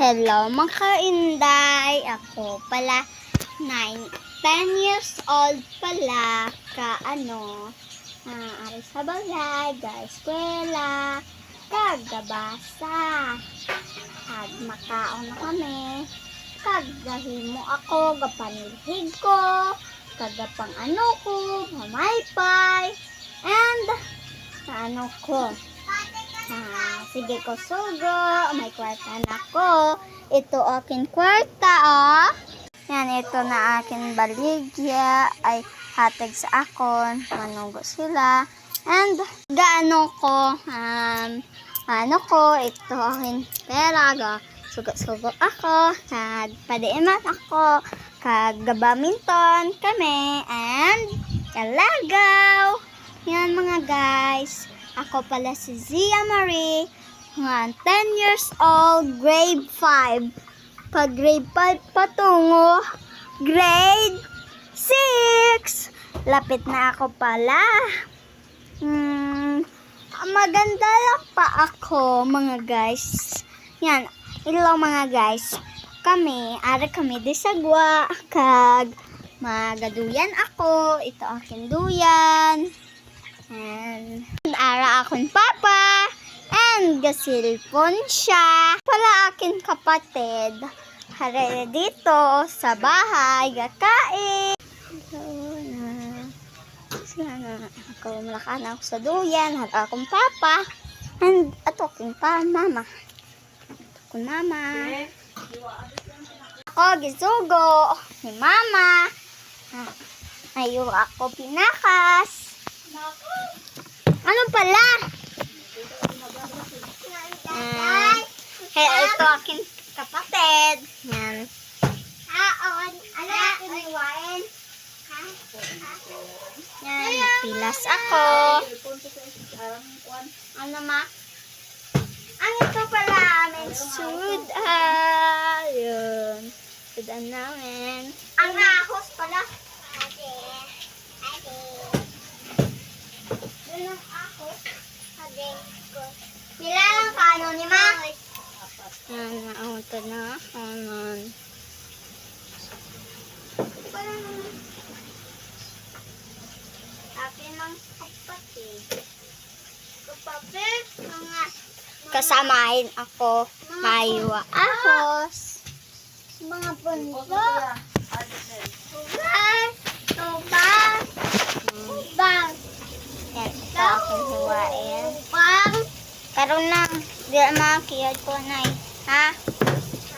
Hello mga kainday, ako pala 10 years old pala ari sa bagay, eskwela, kagabasa, kag makaon na kami, kagahimo ako, gapanilhig ko, kagapang ko, mamaypay, and ko. Sige ko sugo, may kwarta na ko. Ito akin kwarta, Yan, ito na akin baligya, ay hatag sa akon, manugo sila. And, ito akin pera, sugot-sugot ako, padiimat ako, kagabaminton kami, and kalagaw. Yan mga guys. Ako pala si Zia Marie, 10 years old, grade 5. Pag grade 5 patungo, grade 6. Lapit na ako pala. Maganda lang pa ako, mga guys. Yan, ilaw mga guys. Ari kami di sagwa, kag magaduyan ako. Ito akin duyan. And ara akong papa, and gasilpon siya. Pala akin kapatid, hara dito sa bahay, gakain. Ako malakan ako sa duyan, hara akong papa, and ato aking mama. Akong mama. Ako gisugo ni mama. Ayo ako pinakas. Ano pala? Ito aking kapatid. Yan. Yan, pilas ako. Ano ma? Ang ito pala amin sudan. Yun. Sudan namin. Ang ahos pala. Nilalang ka ano ni ma? Yan, naunta na kanan. Akin ng kapatid. Kasamahin ako. Maywa ahos. Mga punto. Tubang. Yan, ito aking huwain. Karoon lang, di makakiyad ko na ha?